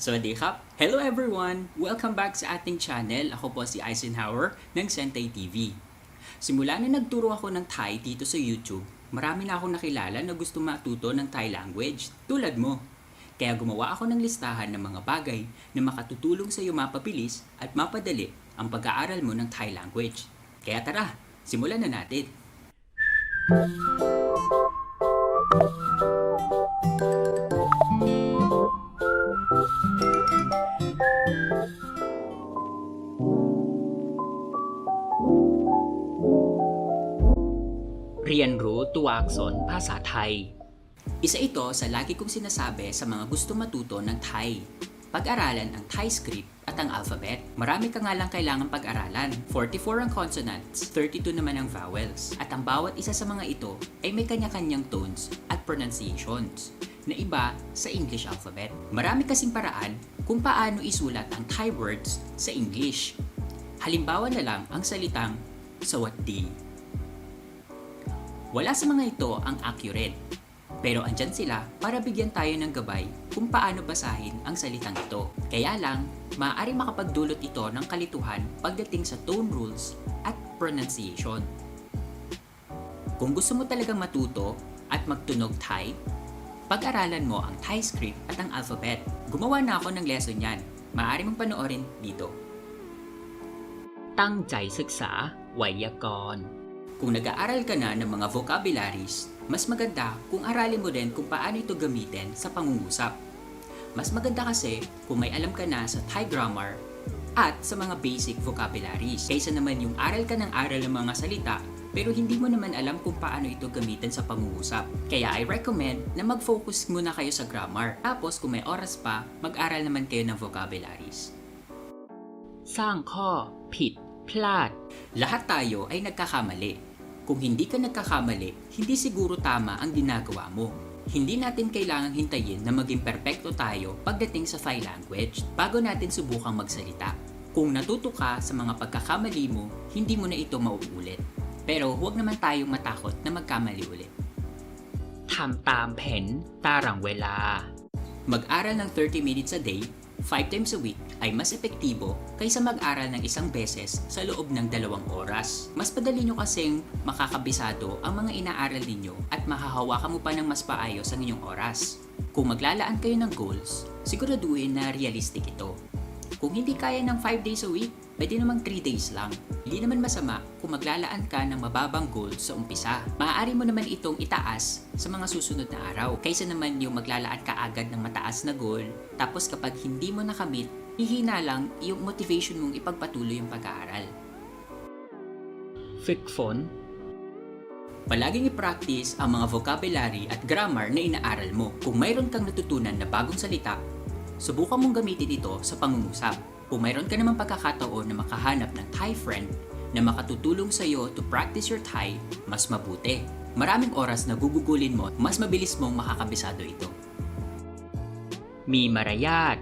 Sawadee krap! Hello everyone! Welcome back sa ating channel. Ako po si Eisenhower ng Sentay TV. Simula na nagturo ako ng Thai dito sa YouTube, marami na akong nakilala na gusto matuto ng Thai language, tulad mo. Kaya gumawa ako ng listahan ng mga bagay na makatutulong sa iyo mapabilis at mapadali ang pag-aaral mo ng Thai language. Kaya tara, simulan na natin! Riyanรู้ตัวอักษรภาษาไทย Isa ito sa lagi kong sinasabi sa mga gusto matuto ng Thai. Pag-aralan ang Thai script at ang alphabet. Marami ka nga lang kailangan pag-aralan. 44 ang consonants, 32 naman ang vowels. At ang bawat isa sa mga ito ay may kanya-kanyang tones at pronunciations na iba sa English alphabet. Marami kasing paraan kung paano isulat ang Thai words sa English. Halimbawa na lang ang salitang sawadee. Wala sa mga ito ang accurate, pero andyan sila para bigyan tayo ng gabay kung paano basahin ang salitang ito. Kaya lang, maaari makapagdulot ito ng kalituhan pagdating sa tone rules at pronunciation. Kung gusto mo talagang matuto at magtunog Thai, pag-aralan mo ang Thai script at ang alphabet. Gumawa na ako ng lesson yan. Maaari mong panoorin dito. ตั้งใจศึกษาไวยากรณ์ Kung nag-aaral ka na ng mga vocabularies, mas maganda kung aralin mo din kung paano ito gamitin sa pangungusap. Mas maganda kasi kung may alam ka na sa Thai grammar at sa mga basic vocabularies, kaysa naman yung aral ka ng aral ng mga salita pero hindi mo naman alam kung paano ito gamitin sa pangungusap. Kaya I recommend na mag-focus muna kayo sa grammar. Tapos kung may oras pa, mag-aral naman kayo ng vocabularies. สร้างข้อผิดพลาด Lahat tayo ay nagkakamali. Kung hindi ka nagkakamali, hindi siguro tama ang ginagawa mo. Hindi natin kailangang hintayin na maging perpekto tayo pagdating sa Thai language bago natin subukang magsalita. Kung natuto ka sa mga pagkakamali mo, hindi mo na ito mauulit. Pero huwag naman tayong matakot na magkamali ulit. ทำตามแผนตารางเวลา Mag-aral ng 30 minutes a day, 5 times a week ay mas epektibo kaysa mag-aral ng isang beses sa loob ng 2 oras. Mas padali nyo kasing makakabisado ang mga inaaral ninyo at mahahawakan mo pa ng mas paayos ang inyong oras. Kung maglalaan kayo ng goals, siguraduhin na realistic ito. Kung hindi kaya ng 5 days a week, pwede namang 3 days lang. Hindi naman masama kung maglalaan ka ng mababang goals sa umpisa. Maaari mo naman itong itaas sa mga susunod na araw. Kaysa naman yung maglalaan ka agad ng mataas na goal, tapos kapag hindi mo nakamit, hihina lang yung motivation mong ipagpatuloy yung pag-aaral. ฝึกฝน Palaging i-practice ang mga vocabulary at grammar na inaaral mo. Kung mayroon kang natutunan na bagong salita, subukan mong gamitin ito sa pangungusap. Kung mayroon ka namang pagkakataon na makahanap ng Thai friend na makatutulong sa iyo to practice your Thai, mas mabuti. Maraming oras na gugugulin mo, mas mabilis mong makakabisado ito. มีมารยาท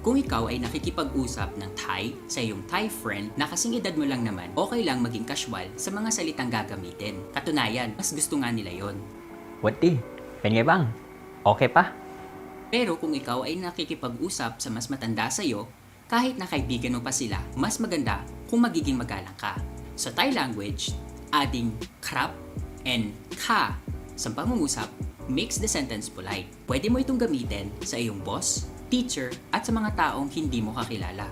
Kung ikaw ay nakikipag-usap ng Thai sa iyong Thai friend na kasing edad mo lang naman, okay lang maging casual sa mga salitang gagamitin. Katunayan, mas gusto nga nila yon. วัดดีเป็นไงบ้างโอเคปะ Pero kung ikaw ay nakikipag-usap sa mas matanda sa iyo, kahit na kaibigan mo pa sila, mas maganda kung magiging magalang ka. Sa Thai language, adding krap and ka sa pangungusap makes the sentence polite. Pwede mo itong gamitin sa iyong boss, teacher, at sa mga taong hindi mo kakilala.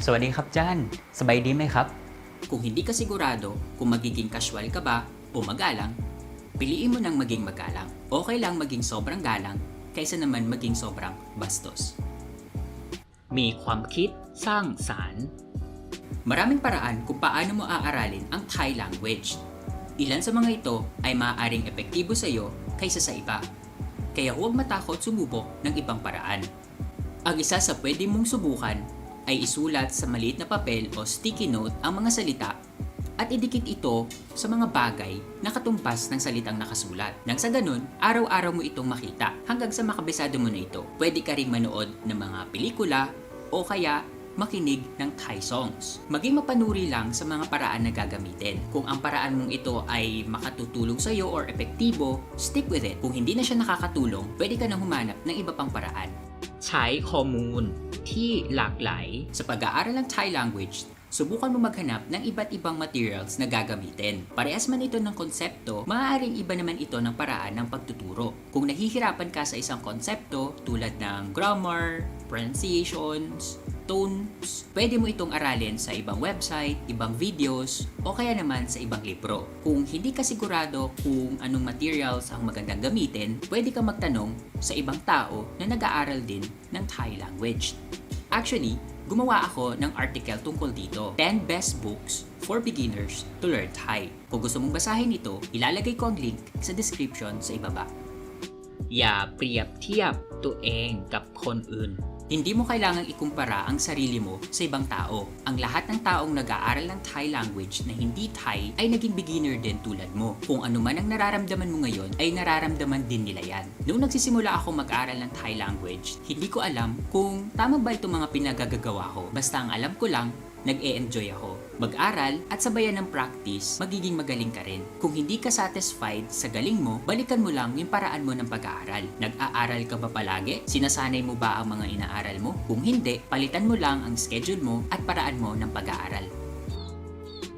สวัสดีครับอาจารย์สบายดีไหมครับ Kung hindi ka sigurado kung magiging casual ka ba o magalang, piliin mo nang maging magalang. Okay lang maging sobrang galang kaysa naman maging sobrang bastos. มีความคิดสร้างสรรค์ Maraming paraan kung paano mo aaralin ang Thai language. Ilan sa mga ito ay maaaring epektibo sa iyo kaysa sa iba. Kaya huwag matakot sumubok ng ibang paraan. Ang isa sa pwede mong subukan ay isulat sa maliit na papel o sticky note ang mga salita at idikit ito sa mga bagay na katumbas ng salitang nakasulat. Nang sa ganun, araw-araw mo itong makita hanggang sa makabisado mo na ito. Pwede ka ring manood ng mga pelikula o kaya makinig ng Thai songs. Maging mapanuri lang sa mga paraan na gagamitin. Kung ang paraan mong ito ay makatutulong sa iyo or epektibo, stick with it. Kung hindi na siya nakakatulong, pwede ka nang humanap ng iba pang paraan. ใช้ข้อมูลที่หลากหลาย Sa pag-aaral ng Thai language, subukan mo maghanap ng iba't ibang materials na gagamitin. Parehas man ito ng konsepto, maaaring iba naman ito ng paraan ng pagtuturo. Kung nahihirapan ka sa isang konsepto tulad ng grammar, pronunciations, tones, pwede mo itong aralin sa ibang website, ibang videos, o kaya naman sa ibang libro. Kung hindi ka sigurado kung anong materials ang magandang gamitin, pwede ka magtanong sa ibang tao na nag-aaral din ng Thai language. Actually, gumawa ako ng article tungkol dito, 10 best books for beginners to learn Thai. Kung gusto mong basahin ito, ilalagay ko ang link sa description sa ibaba. อย่าเปรียบเทียบตัวเองกับคนอื่น Hindi mo kailangang ikumpara ang sarili mo sa ibang tao. Ang lahat ng taong nag-aaral ng Thai language na hindi Thai ay naging beginner din tulad mo. Kung ano man ang nararamdaman mo ngayon ay nararamdaman din nila yan. Noong nagsisimula ako mag-aral ng Thai language, hindi ko alam kung tama ba itong mga pinagagagawa ko. Basta ang alam ko lang, nag-e-enjoy ako. Mag-aral at sabayan ng practice, magiging magaling ka rin. Kung hindi ka satisfied sa galing mo, balikan mo lang yung paraan mo ng pag-aaral. Nag-aaral ka ba palagi? Sinasanay mo ba ang mga inaaral mo? Kung hindi, palitan mo lang ang schedule mo at paraan mo ng pag-aaral.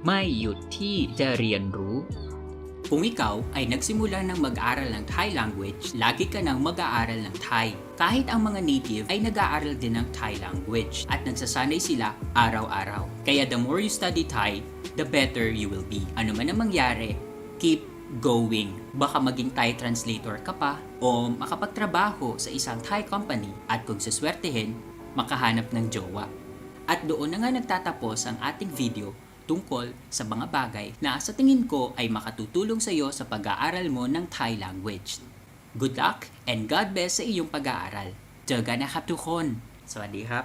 ไม่หยุดที่จะเรียนรู้ Kung ikaw ay nagsimula ng mag-aaral ng Thai language, lagi ka nang mag-aaral ng Thai. Kahit ang mga native ay nag-aaral din ng Thai language at nagsasanay sila araw-araw. Kaya the more you study Thai, the better you will be. Ano man ang mangyari, keep going. Baka maging Thai translator ka pa o makapagtrabaho sa isang Thai company at kung siswertehin, makahanap ng jowa. At doon na nga nagtatapos ang ating video tungkol sa mga bagay na sa tingin ko ay makatutulong sa iyo sa pag-aaral mo ng Thai language. Good luck and God bless sa iyong pag-aaral. เจอกันนะครับทุกคน สวัสดีครับ